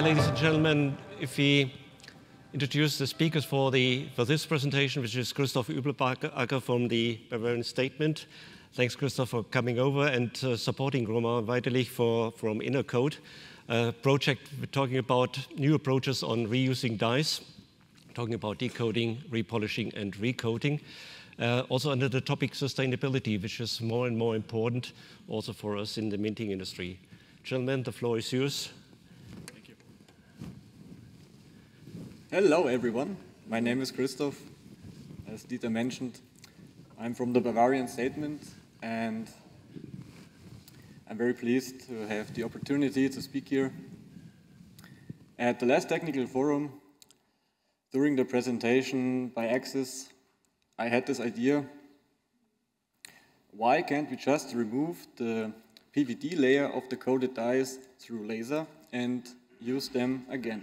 Well, ladies and gentlemen, if we introduce the speakers for this presentation, which is Christoph Übelbacker from the Bavarian Statement. Thanks, Christoph, for coming over and supporting Romain Waidelich from INORCOAT, a project we're talking about new approaches on reusing dyes, talking about decoating, repolishing, and recoating. Also under the topic sustainability, which is more and more important also for us in the minting industry. Gentlemen, the floor is yours. Thank you. Hello, everyone. My name is Christoph. As Dieter mentioned, I'm from the Bavarian Statement, and I'm very pleased to have the opportunity to speak here. At the last technical forum, during the presentation by Axis, I had this idea: why can't we just remove the PVD layer of the coated dyes through laser and use them again?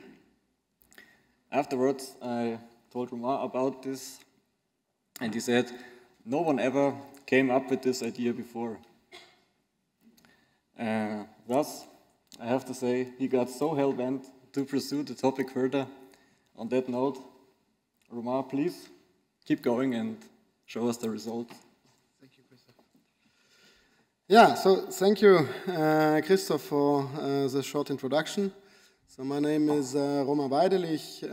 Afterwards, I told Romain about this, and he said, no one ever came up with this idea before. Thus, I have to say, he got so hell-bent to pursue the topic further. On that note, Romain, please keep going and show us the results. Thank you, Christoph. Yeah, so thank you, Christoph, for the short introduction. So my name is Romain Waidelich.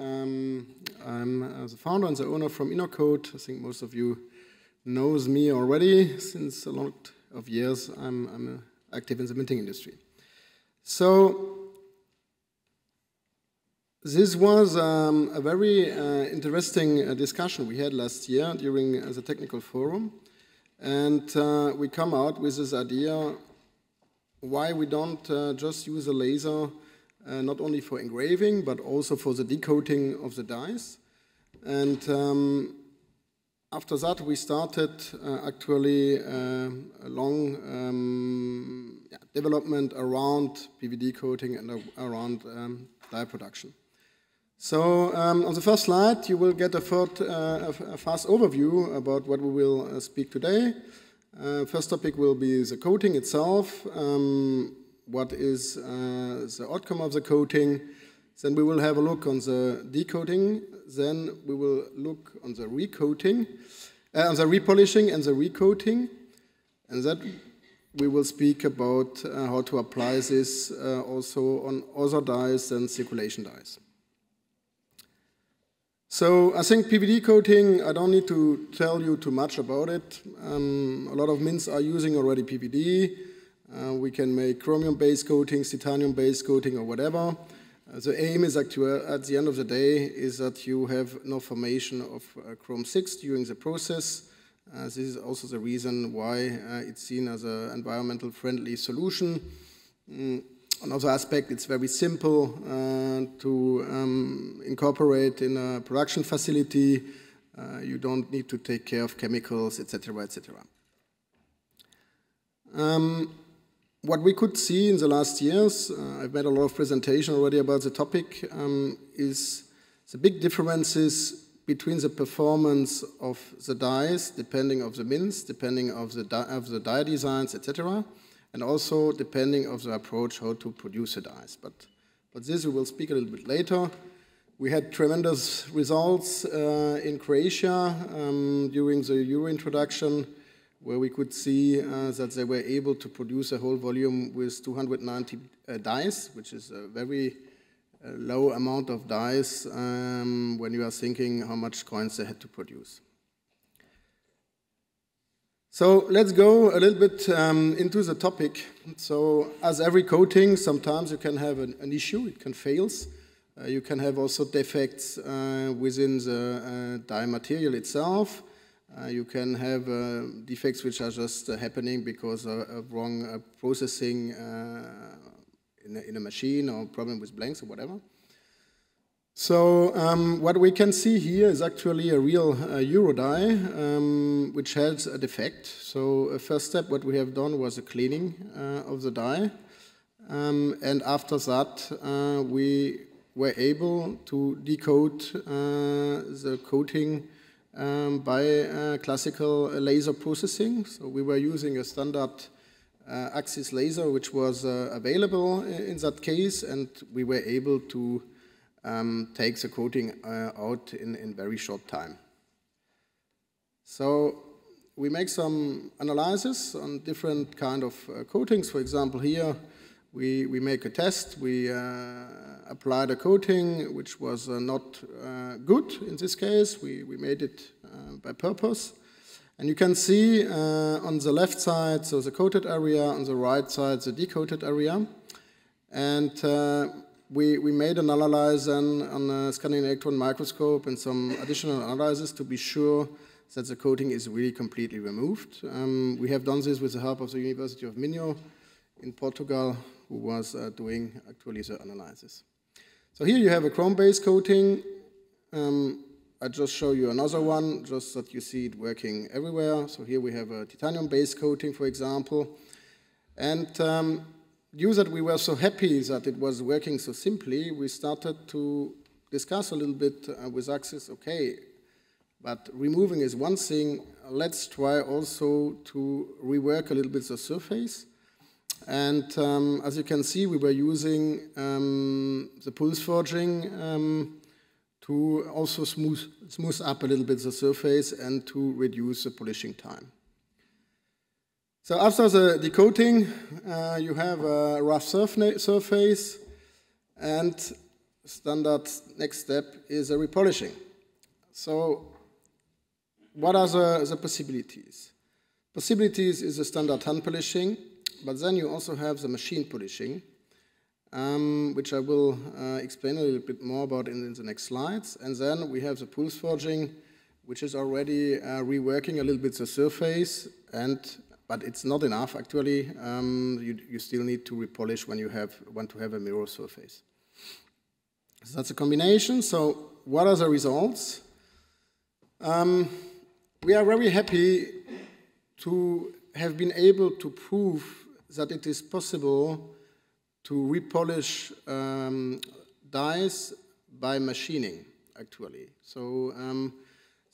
I'm the founder and the owner from INORCOAT. I think most of you knows me already. Since a lot of years, I'm active in the minting industry. So this was a very interesting discussion we had last year during the technical forum. And we come out with this idea why we don't just use a laser not only for engraving, but also for the decoating of the dyes. And after that, we started actually a long development around PVD coating and around dye production. So on the first slide, you will get a fast overview about what we will speak today. First topic will be the coating itself. What is the outcome of the coating? Then we will have a look on the decoating. Then we will look on the recoating, on the repolishing and the recoating. And then we will speak about how to apply this also on other dyes than circulation dyes. So I think PVD coating, I don't need to tell you too much about it. A lot of mints are using already PVD. We can make chromium-based coatings, titanium-based coating, or whatever. The aim is actually, at the end of the day, is that you have no formation of chrome-6 during the process. This is also the reason why it's seen as an environmental friendly solution. Another aspect, it's very simple to incorporate in a production facility. You don't need to take care of chemicals, etc., etc. What we could see in the last years, I've made a lot of presentation already about the topic, is the big differences between the performance of the dyes, depending on the mints, depending on the dye designs, etc., and also depending on the approach how to produce the dyes. But this we will speak a little bit later. We had tremendous results in Croatia during the Euro introduction, where we could see that they were able to produce a whole volume with 290 dyes, which is a very low amount of dyes when you are thinking how much coins they had to produce. So let's go a little bit into the topic. So as every coating, sometimes you can have an issue, it can fail. You can have also defects within the dye material itself. You can have defects which are just happening because of wrong processing in a machine, or problem with blanks or whatever. So what we can see here is actually a real Euro die which has a defect. So a first step what we have done was a cleaning of the die. And after that we were able to decoat the coating by classical laser processing. So we were using a standard axis laser which was available in that case, and we were able to take the coating out in very short time. So we make some analysis on different kind of coatings. For example, here we make a test. We applied a coating which was not good in this case. We made it by purpose. And you can see on the left side, so the coated area, on the right side, the decoated area. And we made an analysis on a scanning electron microscope and some additional analysis to be sure that the coating is really completely removed. We have done this with the help of the University of Minho in Portugal, who was doing actually the analysis. So here you have a chrome-based coating. I just show you another one, just that you see it working everywhere. So here we have a titanium-based coating, for example. And due that we were so happy that it was working so simply, we started to discuss a little bit with Axis, okay, but removing is one thing, let's try also to rework a little bit the surface. And as you can see, we were using the pulse forging to also smooth up a little bit the surface and to reduce the polishing time. So after the decoating, you have a rough surface, and standard next step is a repolishing. So what are the possibilities? Possibilities is the standard hand polishing, but then you also have the machine polishing, which I will explain a little bit more about in the next slides. And then we have the pulse forging, which is already reworking a little bit the surface, but it's not enough actually. You still need to repolish when you want to have a mirror surface. So that's a combination. So what are the results? We are very happy to have been able to prove that it is possible to repolish dies by machining, actually. So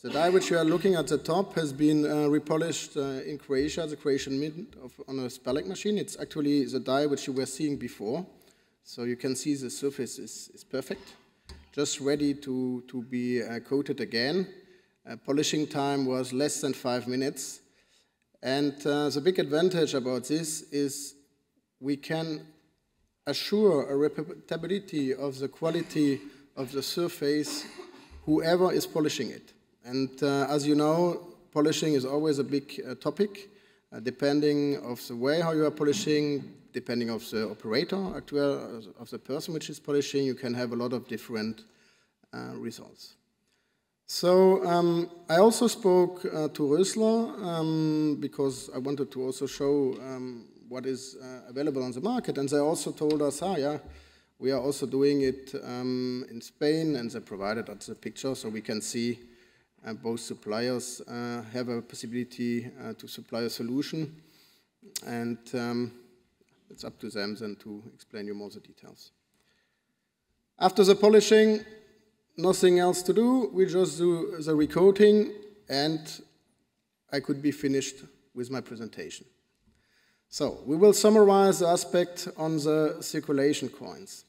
the die which you are looking at the top has been repolished in Croatia, the Croatian Mint, on a Spalek machine. It's actually the die which you were seeing before. So you can see the surface is perfect, just ready to be coated again. Polishing time was less than 5 minutes. And the big advantage about this is we can assure a repeatability of the quality of the surface, whoever is polishing it. And as you know, polishing is always a big topic, depending of the way how you are polishing, depending of the operator, actually, of the person which is polishing, you can have a lot of different results. So I also spoke to Rösler because I wanted to also show what is available on the market, and they also told us, yeah, we are also doing it in Spain, and they provided us a picture so we can see both suppliers have a possibility to supply a solution, and it's up to them then to explain you more the details. After the polishing, nothing else to do, we just do the recoating, and I could be finished with my presentation. So we will summarize the aspect on the circulation coins.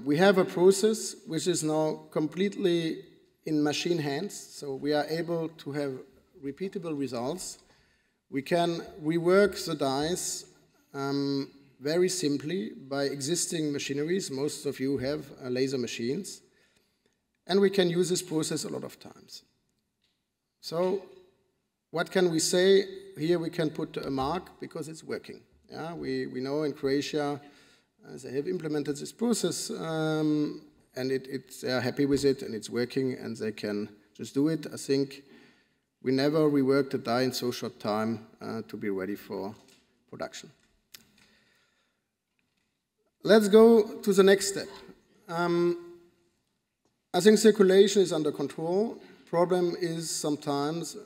We have a process which is now completely in machine hands, so we are able to have repeatable results. We can rework the dies very simply by existing machineries. Most of you have laser machines. And we can use this process a lot of times. So what can we say? Here we can put a mark because it's working. Yeah, we know in Croatia they have implemented this process and they are happy with it and it's working and they can just do it. I think we never reworked a die in so short time to be ready for production. Let's go to the next step. I think circulation is under control. Problem is sometimes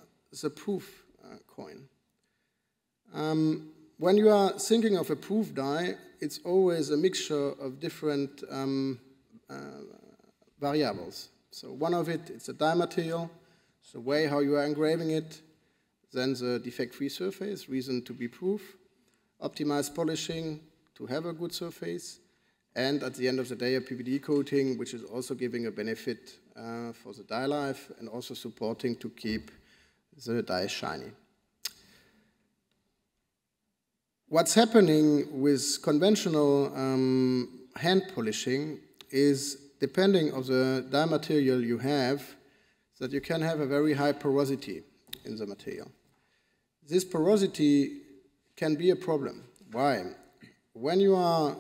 the proof coin. When you are thinking of a proof die, it's always a mixture of different variables. So one of it, it's the die material, the way how you are engraving it, then the defect-free surface, reason to be proof, optimize polishing to have a good surface, and at the end of the day, a PVD coating, which is also giving a benefit for the dye life and also supporting to keep the dye shiny. What's happening with conventional hand polishing is, depending on the dye material you have, that you can have a very high porosity in the material. This porosity can be a problem. Why? When you are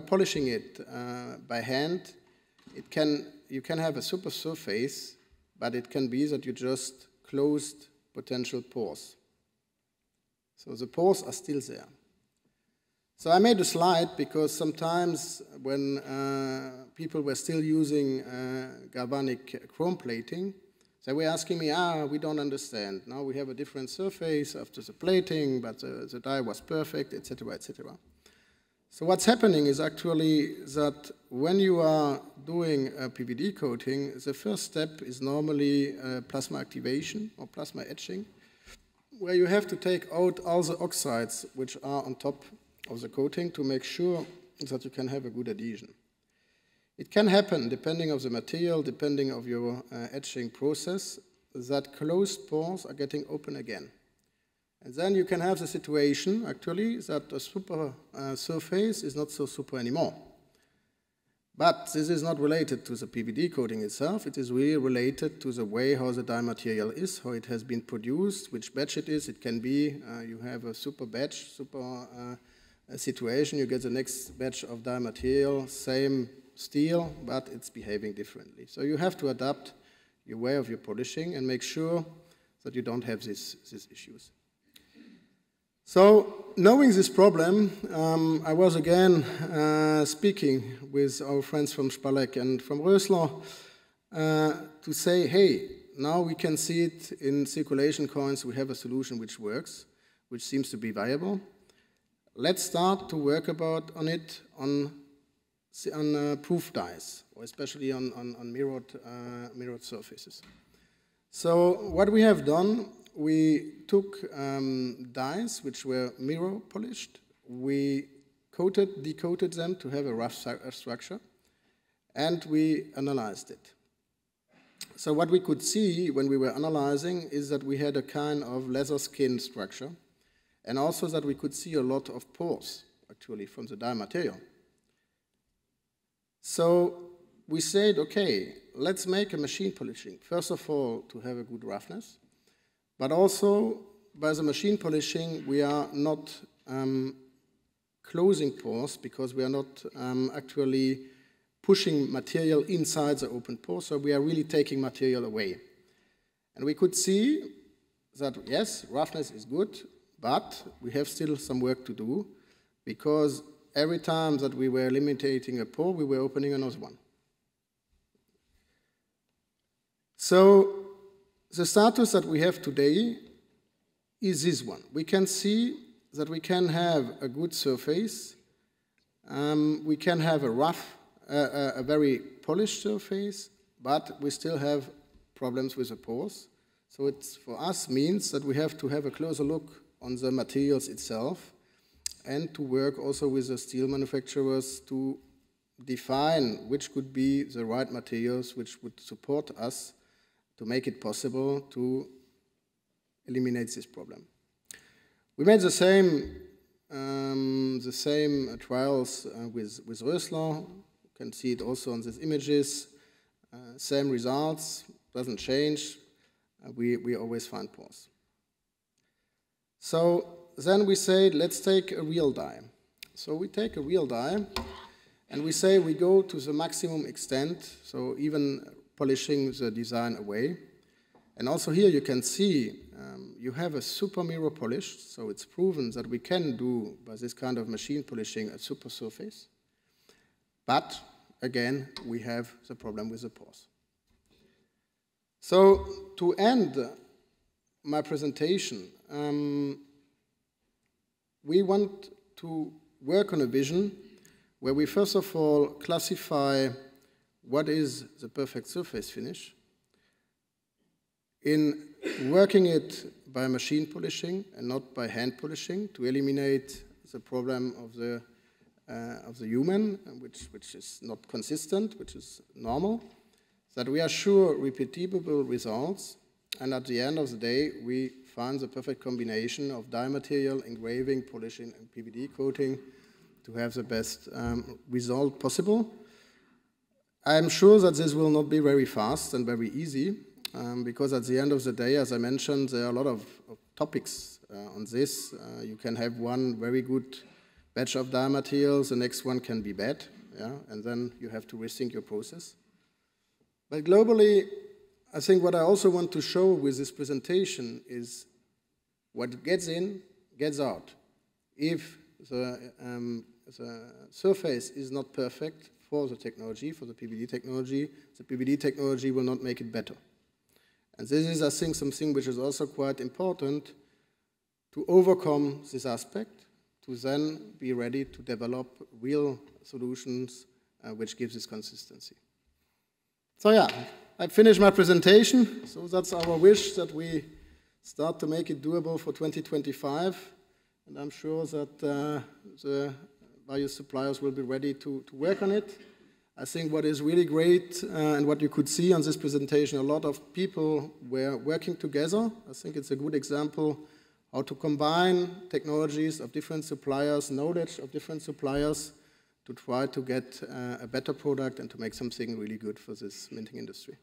polishing it by hand, you can have a super surface, but it can be that you just closed potential pores. So the pores are still there. So I made a slide because sometimes when people were still using galvanic chrome plating, they were asking me, we don't understand. Now we have a different surface after the plating, but the dye was perfect, etc., etc. So what's happening is actually that when you are doing a PVD coating, the first step is normally plasma activation or plasma etching, where you have to take out all the oxides which are on top of the coating to make sure that you can have a good adhesion. It can happen, depending on the material, depending on your etching process, that closed pores are getting open again. And then you can have the situation, actually, that the super surface is not so super anymore. But this is not related to the PVD coating itself. It is really related to the way how the dye material is, how it has been produced, which batch it is. It can be you have a super batch, super situation. You get the next batch of dye material, same steel, but it's behaving differently. So you have to adapt your way of your polishing and make sure that you don't have these issues. So, knowing this problem, I was again speaking with our friends from Spalek and from Rösler to say, hey, now we can see it in circulation coins, we have a solution which works, which seems to be viable. Let's start to work on it on proof dyes, or especially on mirrored surfaces. So, what we have done, we took dyes which were mirror polished, we decoated them to have a rough structure, and we analyzed it. So what we could see when we were analyzing is that we had a kind of leather skin structure, and also that we could see a lot of pores, actually, from the dye material. So we said, okay, let's make a machine polishing, first of all, to have a good roughness, but also, by the machine polishing, we are not closing pores because we are not actually pushing material inside the open pore, so we are really taking material away. And we could see that, yes, roughness is good, but we have still some work to do because every time that we were eliminating a pore, we were opening another one. So, the status that we have today is this one. We can see that we can have a good surface, we can have a very polished surface, but we still have problems with the pores. So it, for us, means that we have to have a closer look on the materials itself and to work also with the steel manufacturers to define which could be the right materials which would support us to make it possible to eliminate this problem. We made the same trials with Rösler. You can see it also on these images. Same results, doesn't change. We always find pores. So then we say, let's take a real dye. So we take a real dye, and we say we go to the maximum extent, so even polishing the design away. And also here you can see you have a super mirror polished, so it's proven that we can do, by this kind of machine polishing, a super surface. But, again, we have the problem with the pores. So, to end my presentation, we want to work on a vision where we first of all classify what is the perfect surface finish. in working it by machine polishing and not by hand polishing to eliminate the problem of the human, which is not consistent, which is normal, that we are sure repeatable results, and at the end of the day, we find the perfect combination of dye material, engraving, polishing, and PVD coating to have the best result possible. I'm sure that this will not be very fast and very easy, because at the end of the day, as I mentioned, there are a lot of topics on this. You can have one very good batch of dye materials, the next one can be bad, yeah? And then you have to rethink your process. But globally, I think what I also want to show with this presentation is what gets in, gets out. If the surface is not perfect for the technology, for the PVD technology will not make it better. And this is, I think, something which is also quite important to overcome this aspect, to then be ready to develop real solutions which gives this consistency. So yeah, I finished my presentation. So that's our wish, that we start to make it doable for 2025. And I'm sure that the various suppliers will be ready to work on it. I think what is really great, and what you could see on this presentation, a lot of people were working together. I think it's a good example how to combine technologies of different suppliers, knowledge of different suppliers, to try to get a better product and to make something really good for this minting industry.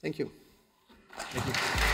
Thank you. Thank you.